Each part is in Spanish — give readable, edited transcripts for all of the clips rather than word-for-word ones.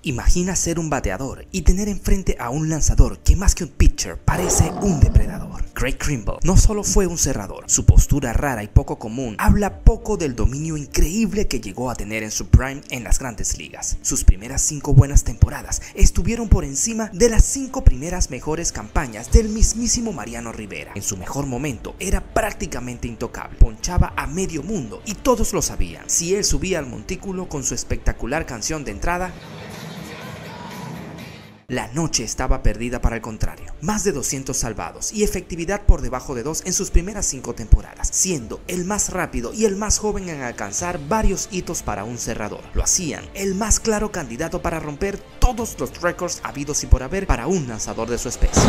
Imagina ser un bateador y tener enfrente a un lanzador que más que un pitcher parece un depredador. Craig Kimbrel no solo fue un cerrador, su postura rara y poco común habla poco del dominio increíble que llegó a tener en su prime en las grandes ligas. Sus primeras 5 buenas temporadas estuvieron por encima de las 5 primeras mejores campañas del mismísimo Mariano Rivera. En su mejor momento era prácticamente intocable, ponchaba a medio mundo y todos lo sabían. Si él subía al montículo con su espectacular canción de entrada, la noche estaba perdida para el contrario. Más de 200 salvados y efectividad por debajo de 2 en sus primeras 5 temporadas, siendo el más rápido y el más joven en alcanzar varios hitos para un cerrador. Lo hacían el más claro candidato para romper todos los récords habidos y por haber para un lanzador de su especie.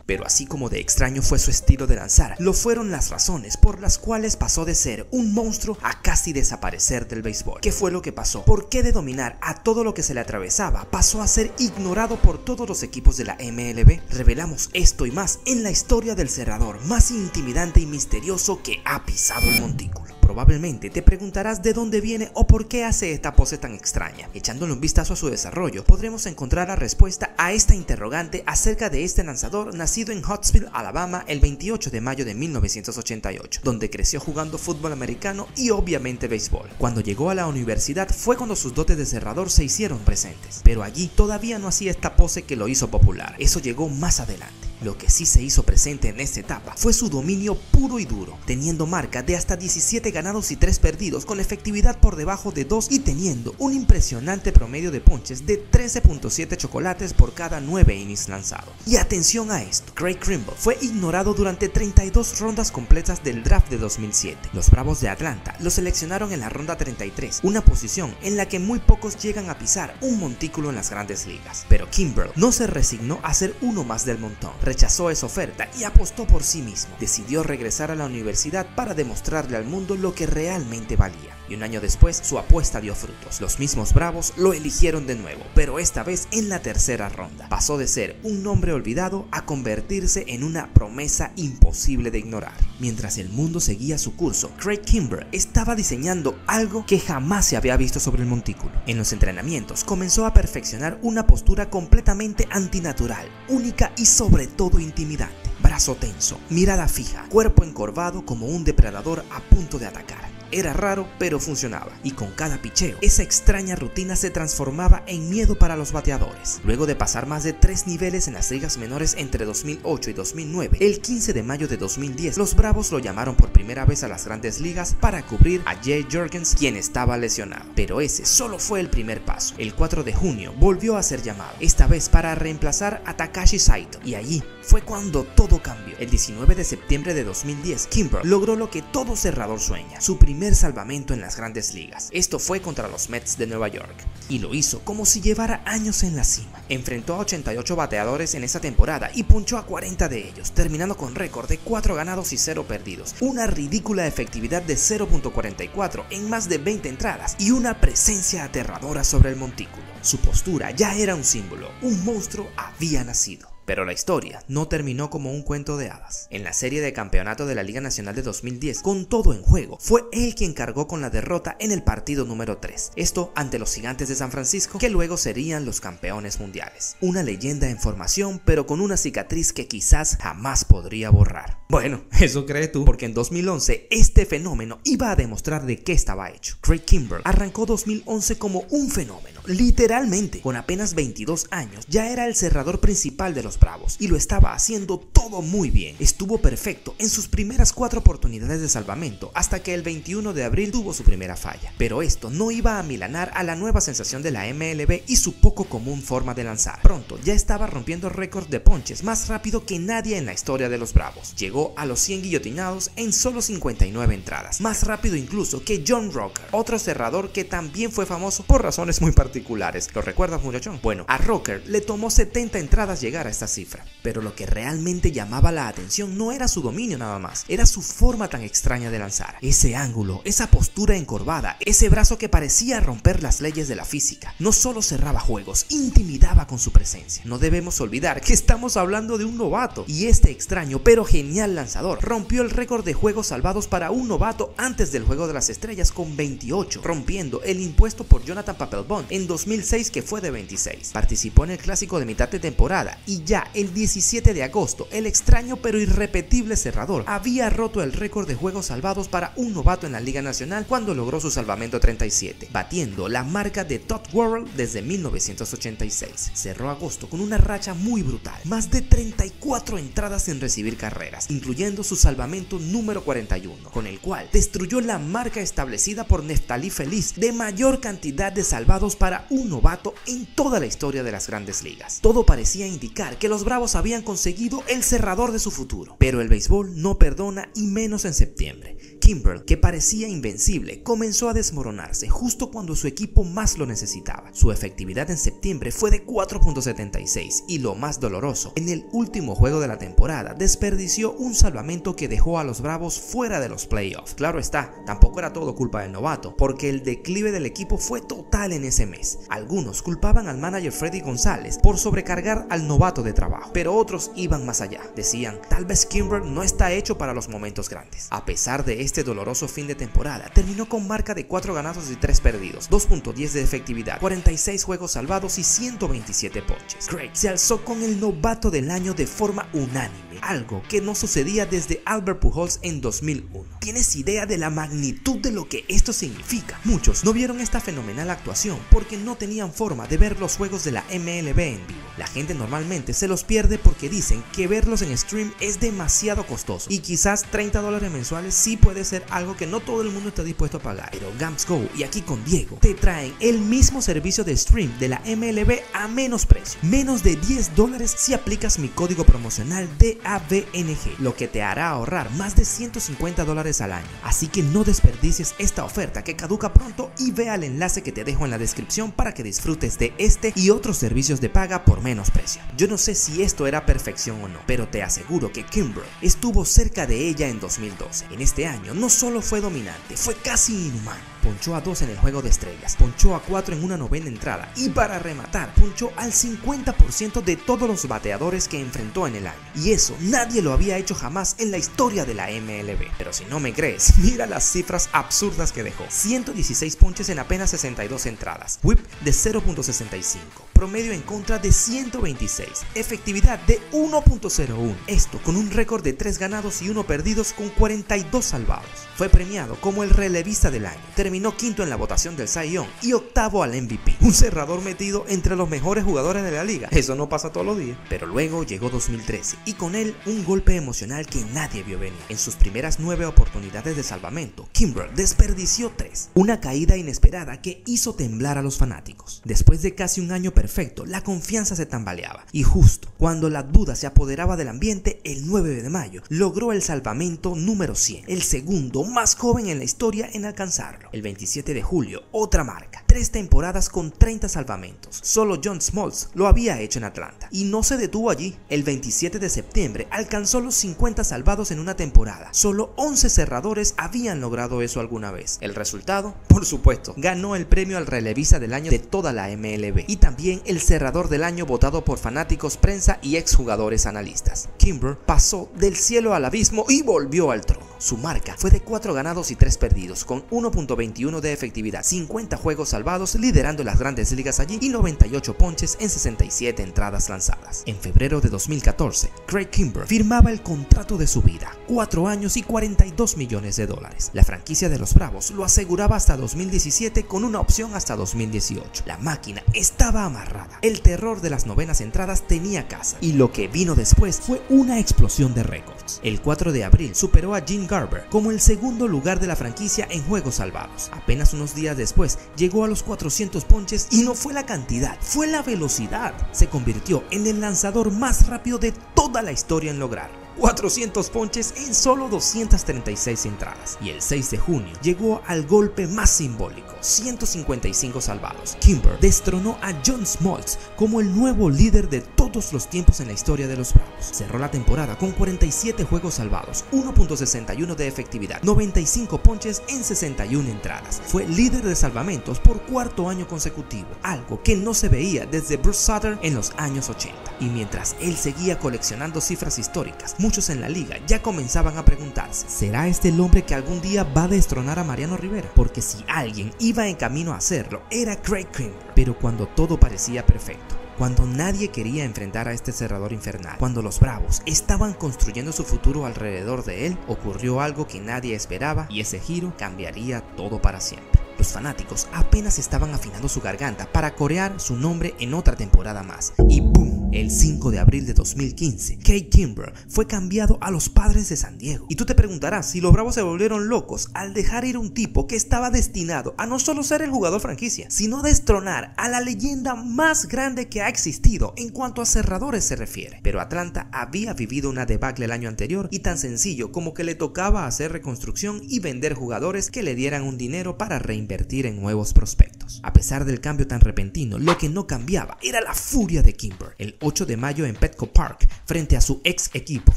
Pero así como de extraño fue su estilo de lanzar, lo fueron las razones por las cuales pasó de ser un monstruo a casi desaparecer del béisbol. ¿Qué fue lo que pasó? ¿Por qué de dominar a todo lo que se le atravesaba pasó a ser ignorado por todos los equipos de la MLB? Revelamos esto y más en la historia del cerrador más intimidante y misterioso que ha pisado el montículo. Probablemente te preguntarás de dónde viene o por qué hace esta pose tan extraña. Echándole un vistazo a su desarrollo, podremos encontrar la respuesta a esta interrogante acerca de este lanzador nacido en Huntsville, Alabama, el 28 de mayo de 1988, donde creció jugando fútbol americano y obviamente béisbol. Cuando llegó a la universidad fue cuando sus dotes de cerrador se hicieron presentes, pero allí todavía no hacía esta pose que lo hizo popular. Eso llegó más adelante. Lo que sí se hizo presente en esta etapa fue su dominio puro y duro, teniendo marca de hasta 17 ganados y 3 perdidos con efectividad por debajo de 2 y teniendo un impresionante promedio de ponches de 13.7 chocolates por cada 9 innings lanzados. Y atención a esto, Craig Kimbrel fue ignorado durante 32 rondas completas del draft de 2007. Los Bravos de Atlanta lo seleccionaron en la ronda 33, una posición en la que muy pocos llegan a pisar un montículo en las grandes ligas. Pero Kimbrel no se resignó a ser uno más del montón. Rechazó esa oferta y apostó por sí mismo. Decidió regresar a la universidad para demostrarle al mundo lo que realmente valía. Y un año después, su apuesta dio frutos. Los mismos Bravos lo eligieron de nuevo, pero esta vez en la tercera ronda. Pasó de ser un nombre olvidado a convertirse en una promesa imposible de ignorar. Mientras el mundo seguía su curso, Craig Kimbrel estaba diseñando algo que jamás se había visto sobre el montículo. En los entrenamientos comenzó a perfeccionar una postura completamente antinatural, única y sobre todo intimidante. Brazo tenso, mirada fija, cuerpo encorvado como un depredador a punto de atacar. Era raro, pero funcionaba, y con cada picheo, esa extraña rutina se transformaba en miedo para los bateadores. Luego de pasar más de 3 niveles en las ligas menores entre 2008 y 2009, el 15 de mayo de 2010, los Bravos lo llamaron por primera vez a las grandes ligas para cubrir a Jay Jurgens, quien estaba lesionado. Pero ese solo fue el primer paso. El 4 de junio volvió a ser llamado, esta vez para reemplazar a Takashi Saito, y allí fue cuando todo cambió. El 19 de septiembre de 2010, Kimbrel logró lo que todo cerrador sueña, su primer salvamento en las grandes ligas. Esto fue contra los Mets de Nueva York, y lo hizo como si llevara años en la cima. Enfrentó a 88 bateadores en esa temporada y punchó a 40 de ellos, terminando con récord de 4 ganados y 0 perdidos, una ridícula efectividad de 0.44 en más de 20 entradas y una presencia aterradora sobre el montículo. Su postura ya era un símbolo, un monstruo había nacido. Pero la historia no terminó como un cuento de hadas. En la serie de campeonato de la Liga Nacional de 2010, con todo en juego, fue él quien cargó con la derrota en el partido número 3. Esto ante los Gigantes de San Francisco, que luego serían los campeones mundiales. Una leyenda en formación, pero con una cicatriz que quizás jamás podría borrar. Bueno, eso crees tú, porque en 2011 este fenómeno iba a demostrar de qué estaba hecho. Craig Kimbrel arrancó 2011 como un fenómeno, literalmente. Con apenas 22 años ya era el cerrador principal de los Bravos y lo estaba haciendo todo muy bien. Estuvo perfecto en sus primeras 4 oportunidades de salvamento hasta que el 21 de abril tuvo su primera falla. Pero esto no iba a amilanar a la nueva sensación de la MLB y su poco común forma de lanzar. Pronto ya estaba rompiendo récords de ponches más rápido que nadie en la historia de los Bravos. Llegó a los 100 guillotinados en solo 59 entradas, más rápido incluso que John Rocker, otro cerrador que también fue famoso por razones muy particulares. ¿Lo recuerdas, muchachón? Bueno, a Rocker le tomó 70 entradas llegar a esta cifra. Pero lo que realmente llamaba la atención no era su dominio nada más, era su forma tan extraña de lanzar. Ese ángulo, esa postura encorvada, ese brazo que parecía romper las leyes de la física. No solo cerraba juegos, intimidaba con su presencia. No debemos olvidar que estamos hablando de un novato, y este extraño pero genial lanzador rompió el récord de juegos salvados para un novato antes del Juego de las Estrellas con 28, rompiendo el impuesto por Jonathan Papelbon en 2006 que fue de 26. Participó en el clásico de mitad de temporada y ya el 17 de agosto el extraño pero irrepetible cerrador había roto el récord de juegos salvados para un novato en la Liga Nacional cuando logró su salvamento 37, batiendo la marca de Todd Worrell desde 1986. Cerró agosto con una racha muy brutal, más de 34 entradas sin recibir carreras, incluyendo su salvamento número 41, con el cual destruyó la marca establecida por Neftali Feliz de mayor cantidad de salvados para un novato en toda la historia de las grandes ligas. Todo parecía indicar que los Bravos habían conseguido el cerrador de su futuro, pero el béisbol no perdona, y menos en septiembre. Kimbrel, que parecía invencible, comenzó a desmoronarse justo cuando su equipo más lo necesitaba. Su efectividad en septiembre fue de 4.76 y lo más doloroso, en el último juego de la temporada desperdició un salvamento que dejó a los Bravos fuera de los playoffs. Claro está, tampoco era todo culpa del novato, porque el declive del equipo fue total en ese mes. Algunos culpaban al manager Freddy González por sobrecargar al novato de trabajo, pero otros iban más allá. Decían, tal vez Kimbrel no está hecho para los momentos grandes. A pesar de este doloroso fin de temporada, terminó con marca de 4 ganados y 3 perdidos, 2.10 de efectividad, 46 juegos salvados y 127 ponches. Craig se alzó con el novato del año de forma unánime, algo que no sucedía desde Albert Pujols en 2001. ¿Tienes idea de la magnitud de lo que esto significa? Muchos no vieron esta fenomenal actuación porque no tenían forma de ver los juegos de la MLB en vivo. La gente normalmente se los pierde porque dicen que verlos en stream es demasiado costoso, y quizás $30 mensuales sí puede ser algo que no todo el mundo está dispuesto a pagar. Pero Gams Go y Aquí con Diego te traen el mismo servicio de stream de la MLB a menos precio, menos de $10 si aplicas mi código promocional DABNG, lo que te hará ahorrar más de $150 al año. Así que no desperdicies esta oferta que caduca pronto y ve al enlace que te dejo en la descripción para que disfrutes de este y otros servicios de paga por menos precio. Yo no sé si esto era perfección o no, pero te aseguro que Kimbrel estuvo cerca de ella en 2012. En este año no solo fue dominante, fue casi inhumano. Ponchó a 2 en el Juego de Estrellas, ponchó a 4 en una novena entrada y para rematar, ponchó al 50% de todos los bateadores que enfrentó en el año. Y eso nadie lo había hecho jamás en la historia de la MLB. Pero si no me crees, mira las cifras absurdas que dejó. 116 ponches en apenas 62 entradas, whip de 0.65, promedio en contra de 126, efectividad de 1.01, esto con un récord de 3 ganados y 1 perdidos con 42 salvados. Fue premiado como el relevista del año, terminó quinto en la votación del Cy Young y octavo al MVP, un cerrador metido entre los mejores jugadores de la liga. Eso no pasa todos los días. Pero luego llegó 2013 y con él un golpe emocional que nadie vio venir. En sus primeras 9 oportunidades de salvamento, Kimbrel desperdició 3, una caída inesperada que hizo temblar a los fanáticos. Después de casi un año perfecto, la confianza se tambaleaba y justo cuando la duda se apoderaba del ambiente, el 9 de mayo logró el salvamento número 100, el segundo más joven en la historia en alcanzarlo. El 27 de julio, otra marca, 3 temporadas con 30 salvamentos. Solo John Smoltz lo había hecho en Atlanta y no se detuvo allí. El 27 de septiembre alcanzó los 50 salvados en una temporada. Solo 11 cerradores habían logrado eso alguna vez. El resultado, por supuesto, ganó el premio al relevista del año de toda la MLB y también el cerrador del año votado por fanáticos, prensa y exjugadores analistas. Kimbrel pasó del cielo al abismo y volvió al trono. Su marca fue de 4 ganados y 3 perdidos, con 1.21 de efectividad, 50 juegos salvados, liderando las grandes ligas allí, y 98 ponches en 67 entradas lanzadas. En febrero de 2014, Craig Kimbrel firmaba el contrato de su vida, 4 años y $42 millones. La franquicia de los Bravos lo aseguraba hasta 2017 con una opción hasta 2018. La máquina estaba amarrada. El terror de las novenas entradas tenía casa, y lo que vino después fue una explosión de récords. El 4 de abril superó a Jim Garber como el segundo lugar de la franquicia en juegos salvados. Apenas unos días después llegó a los 400 ponches y no fue la cantidad, fue la velocidad. Se convirtió en el lanzador más rápido de toda la historia en lograrlo. 400 ponches en solo 236 entradas. Y el 6 de junio llegó al golpe más simbólico, 155 salvados. Kimber destronó a John Smoltz como el nuevo líder de todos los tiempos en la historia de los Bravos. Cerró la temporada con 47 juegos salvados, 1.61 de efectividad, 95 ponches en 61 entradas. Fue líder de salvamentos por cuarto año consecutivo, algo que no se veía desde Bruce Sutter en los años 80. Y mientras él seguía coleccionando cifras históricas, muchos en la liga ya comenzaban a preguntarse: ¿será este el hombre que algún día va a destronar a Mariano Rivera? Porque si alguien iba en camino a hacerlo, era Craig Kimbrel. Pero cuando todo parecía perfecto, cuando nadie quería enfrentar a este cerrador infernal, cuando los Bravos estaban construyendo su futuro alrededor de él, ocurrió algo que nadie esperaba, y ese giro cambiaría todo para siempre. Los fanáticos apenas estaban afinando su garganta para corear su nombre en otra temporada más, y ¡boom! El 5 de abril de 2015, Craig Kimbrel fue cambiado a los Padres de San Diego. Y tú te preguntarás si los Bravos se volvieron locos al dejar ir un tipo que estaba destinado a no solo ser el jugador franquicia, sino destronar a la leyenda más grande que ha existido en cuanto a cerradores se refiere. Pero Atlanta había vivido una debacle el año anterior, y tan sencillo como que le tocaba hacer reconstrucción y vender jugadores que le dieran un dinero para reinvertir en nuevos prospectos. A pesar del cambio tan repentino, lo que no cambiaba era la furia de Kimbrel. El 8 de mayo en Petco Park, frente a su ex equipo,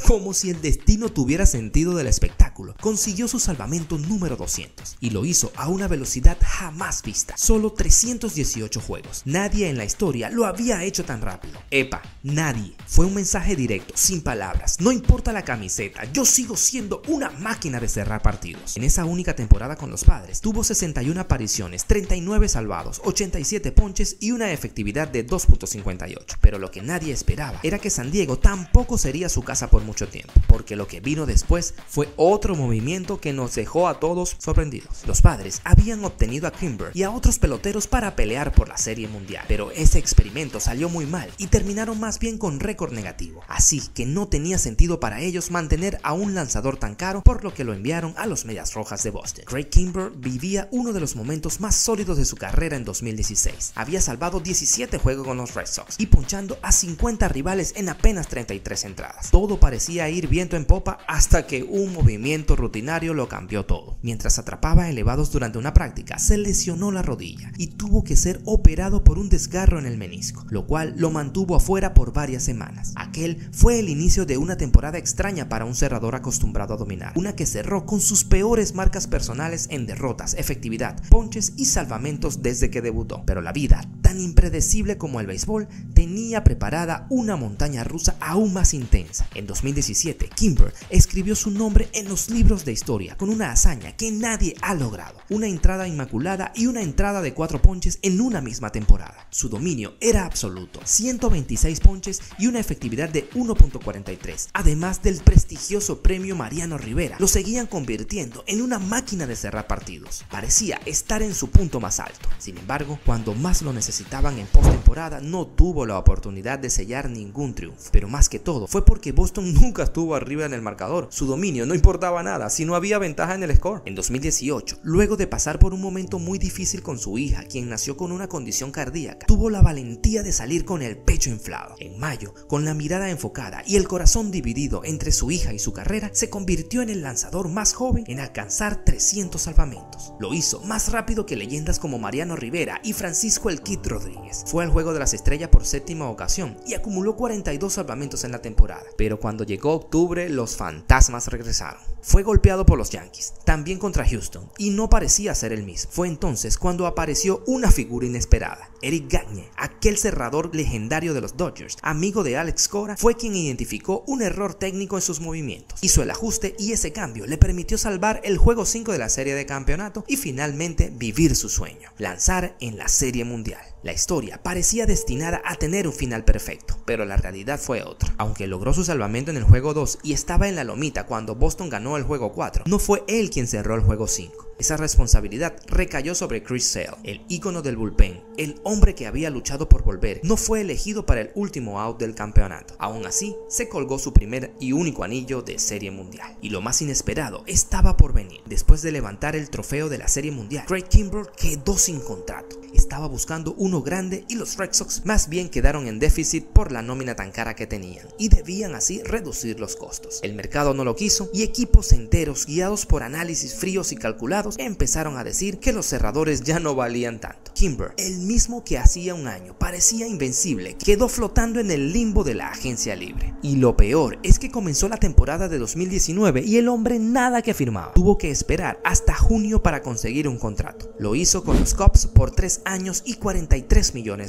como si el destino tuviera sentido del espectáculo, consiguió su salvamento número 200, y lo hizo a una velocidad jamás vista. Solo 318 juegos. Nadie en la historia lo había hecho tan rápido. Epa, nadie. Fue un mensaje directo, sin palabras. No importa la camiseta, yo sigo siendo una máquina de cerrar partidos. En esa única temporada con los Padres, tuvo 61 apariciones, 39 salvados, 87 ponches y una efectividad de 2.58. Pero lo que nadie esperaba era que San Diego tampoco sería su casa por mucho tiempo, porque lo que vino después fue otro movimiento que nos dejó a todos sorprendidos. Los Padres habían obtenido a Kimbrel y a otros peloteros para pelear por la Serie Mundial, pero ese experimento salió muy mal y terminaron más bien con récord negativo, así que no tenía sentido para ellos mantener a un lanzador tan caro, por lo que lo enviaron a los Medias Rojas de Boston. Craig Kimbrel vivía uno de los momentos más sólidos de su carrera en 2016. Había salvado 17 juegos con los Red Sox y ponchando a 50 rivales en apenas 33 entradas. Todo parecía ir viento en popa hasta que un movimiento rutinario lo cambió todo. Mientras atrapaba elevados durante una práctica, se lesionó la rodilla y tuvo que ser operado por un desgarro en el menisco, lo cual lo mantuvo afuera por varias semanas. Aquel fue el inicio de una temporada extraña para un cerrador acostumbrado a dominar, una que cerró con sus peores marcas personales en derrotas, efectividad, ponches y salvamentos desde que debutó. Pero la vida, tan impredecible como el béisbol, tenía preparada una montaña rusa aún más intensa. En 2017, Kimbrel escribió su nombre en los libros de historia con una hazaña que nadie ha logrado: una entrada inmaculada y una entrada de 4 ponches en una misma temporada. Su dominio era absoluto, 126 ponches y una efectividad de 1.43, además del prestigioso premio Mariano Rivera. Lo seguían convirtiendo en una máquina de cerrar partidos. Parecía estar en su punto más alto. Sin embargo, cuando más lo necesitaban en postemporada, no tuvo la oportunidad de sellar ningún triunfo. Pero más que todo, fue porque Boston nunca estuvo arriba en el marcador. Su dominio no importaba nada si no había ventaja en el score. En 2018, luego de pasar por un momento muy difícil con su hija, quien nació con una condición cardíaca, tuvo la valentía de salir con el pecho inflado. En mayo, con la mirada enfocada y el corazón dividido entre su hija y su carrera, se convirtió en el lanzador más joven en alcanzar 300 salvamentos. Lo hizo más rápido que leyendas como Mariano Rivera y Francisco El Kid Rodríguez. Fue al Juego de las Estrellas por 7ª ocasión y acumuló 42 salvamentos en la temporada. Pero cuando llegó octubre, los fantasmas regresaron. Fue golpeado por los Yankees, también contra Houston, y no parecía ser el mismo. Fue entonces cuando apareció una figura inesperada. Eric Gagne, aquel cerrador legendario de los Dodgers, amigo de Alex Cora, fue quien identificó un error técnico en sus movimientos. Hizo el ajuste y ese cambio le permitió salvar el juego 5 de la serie de campeonato y finalmente vivir su sueño: lanzar en la Serie Mundial. La historia parecía destinada a tener un final perfecto, pero la realidad fue otra. Aunque logró su salvamento en el juego 2 y estaba en la lomita cuando Boston ganó el juego 4, no fue él quien cerró el juego 5. Esa responsabilidad recayó sobre Chris Sale, el ícono del bullpen, el hombre que había luchado por volver. No fue elegido para el último out del campeonato. Aún así, se colgó su primer y único anillo de Serie Mundial. Y lo más inesperado estaba por venir. Después de levantar el trofeo de la Serie Mundial, Craig Kimbrel quedó sin contrato. Estaba buscando uno grande y los Red Sox más bien quedaron en déficit por la nómina tan cara que tenían y debían así reducir los costos. El mercado no lo quiso y equipos enteros guiados por análisis fríos y calculados empezaron a decir que los cerradores ya no valían tanto. Kimbrel, el mismo que hacía un año parecía invencible, quedó flotando en el limbo de la agencia libre. Y lo peor es que comenzó la temporada de 2019 y el hombre nada que firmaba. Tuvo que esperar hasta junio para conseguir un contrato. Lo hizo con los Cubs por 3 años y $43 millones.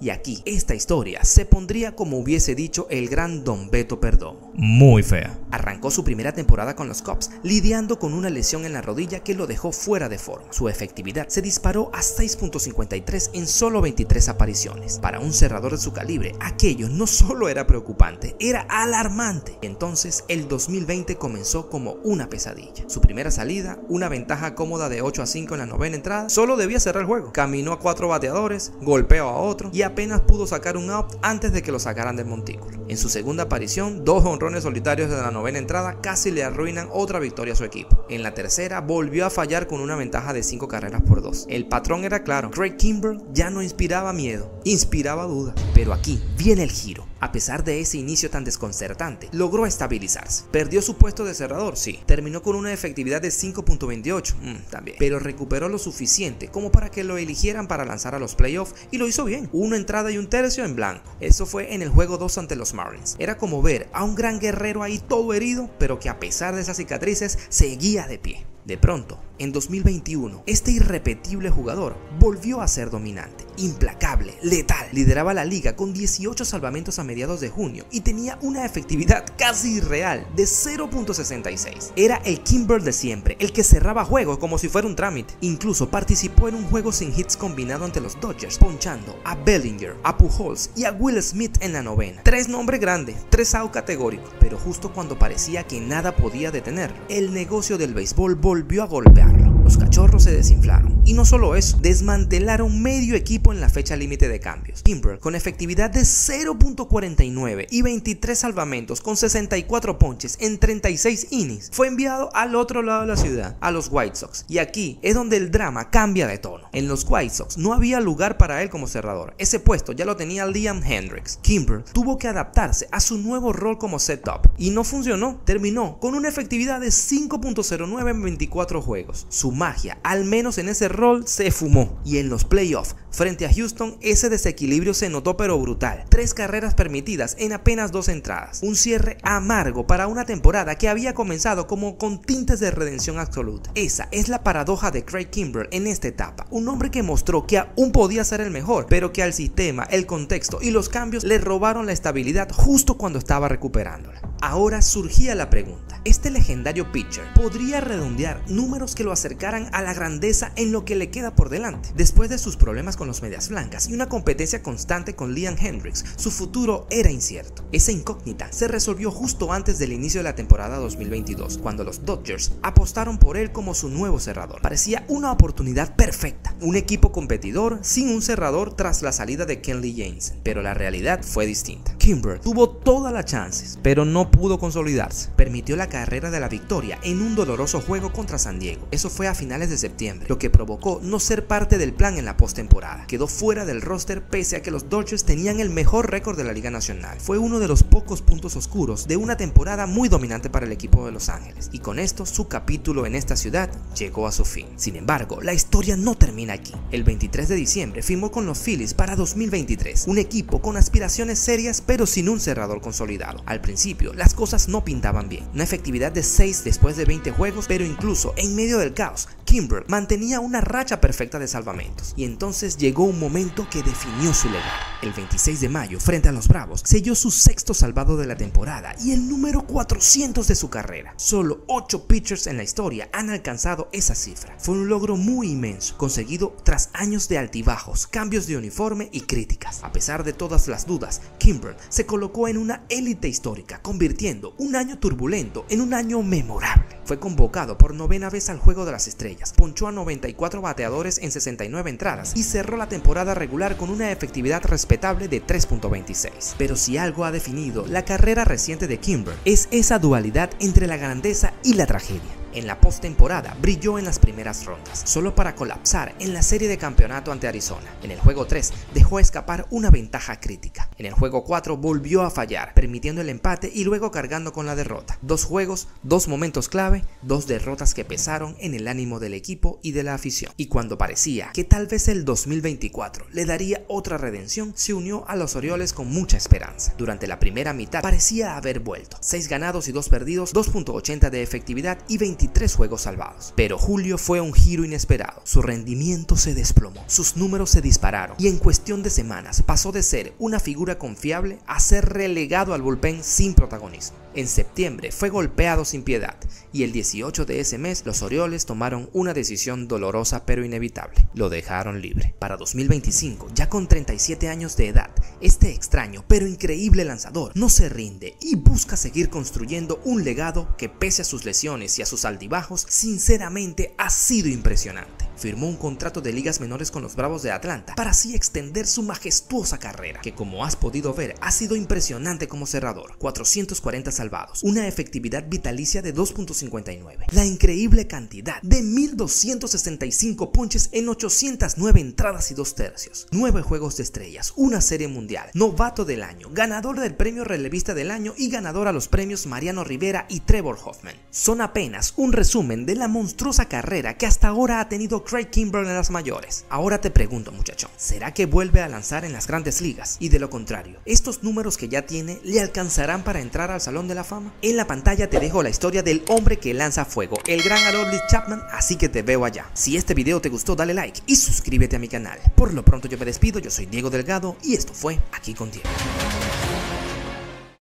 Y aquí, esta historia se pondría como hubiese dicho el gran Don Beto Perdomo. Muy fea. Arrancó su primera temporada con los Cubs, lidiando con una lesión en la rodilla que lo dejó fuera de forma. Su efectividad se disparó a 6.53 en solo 23 apariciones. Para un cerrador de su calibre, aquello no solo era preocupante, era alarmante. Entonces, el 2020 comenzó como una pesadilla. Su primera salida, una ventaja cómoda de 8-5 en la novena entrada, solo debía cerrar el juego. Caminó a 4 bateadores, golpeó a otro y apenas pudo sacar un out antes de que lo sacaran del montículo. En su segunda aparición, 2 jonrones solitarios de la novena entrada casi le arruinan otra victoria a su equipo. En la tercera volvió a fallar con una ventaja de 5 carreras por 2. El patrón era claro, Craig Kimbrel ya no inspiraba miedo, inspiraba duda. Pero aquí viene el giro. A pesar de ese inicio tan desconcertante, logró estabilizarse. Perdió su puesto de cerrador, sí. Terminó con una efectividad de 5.28, también. Pero recuperó lo suficiente como para que lo eligieran para lanzar a los playoffs y lo hizo bien. 1 entrada y 1 tercio en blanco. Eso fue en el juego 2 ante los Marlins. Era como ver a un gran guerrero ahí todo herido, pero que a pesar de esas cicatrices seguía de pie. De pronto, en 2021, este irrepetible jugador volvió a ser dominante, implacable, letal. Lideraba la liga con 18 salvamentos a mediados de junio y tenía una efectividad casi irreal de 0.66. Era el Kimbrel de siempre, el que cerraba juegos como si fuera un trámite. Incluso participó en un juego sin hits combinado ante los Dodgers, ponchando a Bellinger, a Pujols y a Will Smith en la novena. 3 nombres grandes, 3 out categóricos, pero justo cuando parecía que nada podía detenerlo, el negocio del béisbol volvió a golpearlo. Los cachorros se desinflaron. Y no solo eso, desmantelaron medio equipo en la fecha límite de cambios. Kimbrel, con efectividad de 0.49 y 23 salvamentos con 64 ponches en 36 innings, fue enviado al otro lado de la ciudad, a los White Sox. Y aquí es donde el drama cambia de tono. En los White Sox no había lugar para él como cerrador. Ese puesto ya lo tenía Liam Hendriks. Kimbrel tuvo que adaptarse a su nuevo rol como setup. Y no funcionó. Terminó con una efectividad de 5.09 en 24 juegos. Su magia, al menos en ese rol, se fumó. Y en los playoffs, frente a Houston, ese desequilibrio se notó pero brutal. 3 carreras permitidas en apenas 2 entradas. Un cierre amargo para una temporada que había comenzado como con tintes de redención absoluta. Esa es la paradoja de Craig Kimbrel en esta etapa. Un hombre que mostró que aún podía ser el mejor, pero que al sistema, el contexto y los cambios le robaron la estabilidad justo cuando estaba recuperándola. Ahora surgía la pregunta, ¿este legendario pitcher podría redondear números que lo acercaran a la grandeza en lo que le queda por delante? Después de sus problemas con los Medias Blancas y una competencia constante con Liam Hendriks, su futuro era incierto. Esa incógnita se resolvió justo antes del inicio de la temporada 2022, cuando los Dodgers apostaron por él como su nuevo cerrador. Parecía una oportunidad perfecta, un equipo competidor sin un cerrador tras la salida de Kenley Jansen, pero la realidad fue distinta. Kimbrel tuvo todas las chances, pero no pudo consolidarse. Permitió la carrera de la victoria en un doloroso juego contra San Diego. Eso fue a finales de septiembre, lo que provocó no ser parte del plan en la postemporada. Quedó fuera del roster pese a que los Dodgers tenían el mejor récord de la Liga Nacional. Fue uno de los pocos puntos oscuros de una temporada muy dominante para el equipo de Los Ángeles. Y con esto, su capítulo en esta ciudad llegó a su fin. Sin embargo, la historia no termina aquí. El 23 de diciembre firmó con los Phillies para 2023, un equipo con aspiraciones serias pero sin un cerrador consolidado. Al principio, las cosas no pintaban bien. Una efectividad de 6 después de 20 juegos, pero incluso en medio del caos, Kimbrel mantenía una racha perfecta de salvamentos. Y entonces llegó un momento que definió su legado. El 26 de mayo, frente a los Bravos, selló su 6º salvado de la temporada y el número 400 de su carrera. Solo 8 pitchers en la historia han alcanzado esa cifra. Fue un logro muy inmenso, conseguido tras años de altibajos, cambios de uniforme y críticas. A pesar de todas las dudas, Kimbrel se colocó en una élite histórica, convirtiendo un año turbulento en en un año memorable. Fue convocado por novena vez al Juego de las Estrellas, ponchó a 94 bateadores en 69 entradas y cerró la temporada regular con una efectividad respetable de 3.26. Pero si algo ha definido la carrera reciente de Kimbrel es esa dualidad entre la grandeza y la tragedia. En la postemporada brilló en las primeras rondas, solo para colapsar en la serie de campeonato ante Arizona. En el juego 3 dejó escapar una ventaja crítica. En el juego 4 volvió a fallar, permitiendo el empate y luego cargando con la derrota. 2 juegos, 2 momentos clave, 2 derrotas que pesaron en el ánimo del equipo y de la afición. Y cuando parecía que tal vez el 2024 le daría otra redención, se unió a los Orioles con mucha esperanza. Durante la primera mitad parecía haber vuelto. 6 ganados y 2 perdidos, 2.80 de efectividad y 23 juegos salvados. Pero julio fue un giro inesperado. Su rendimiento se desplomó, sus números se dispararon y en cuestión de semanas pasó de ser una figura confiable a ser relegado al bullpen sin protagonismo. En septiembre fue golpeado sin piedad y el 18 de ese mes los Orioles tomaron una decisión dolorosa pero inevitable. Lo dejaron libre. Para 2025, ya con 37 años de edad, este extraño pero increíble lanzador no se rinde y busca seguir construyendo un legado que, pese a sus lesiones y a sus altibajos, sinceramente ha sido impresionante. Firmó un contrato de ligas menores con los Bravos de Atlanta para así extender su majestuosa carrera, que como has podido ver ha sido impresionante como cerrador. 440 salvados, una efectividad vitalicia de 2.59, la increíble cantidad de 1265 ponches en 809 entradas y 2 tercios, 9 juegos de estrellas, una serie mundial, novato del año, ganador del premio relevista del año y ganador a los premios Mariano Rivera y Trevor Hoffman. Son apenas un resumen de la monstruosa carrera que hasta ahora ha tenido Craig Kimbrel en las mayores. Ahora te pregunto, muchachón, ¿será que vuelve a lanzar en las grandes ligas? Y de lo contrario, ¿estos números que ya tiene le alcanzarán para entrar al Salón de la Fama? En la pantalla te dejo la historia del hombre que lanza fuego, el gran Aroldis Chapman, así que te veo allá. Si este video te gustó, dale like y suscríbete a mi canal. Por lo pronto yo me despido, yo soy Diego Delgado y esto fue Aquí con Diego.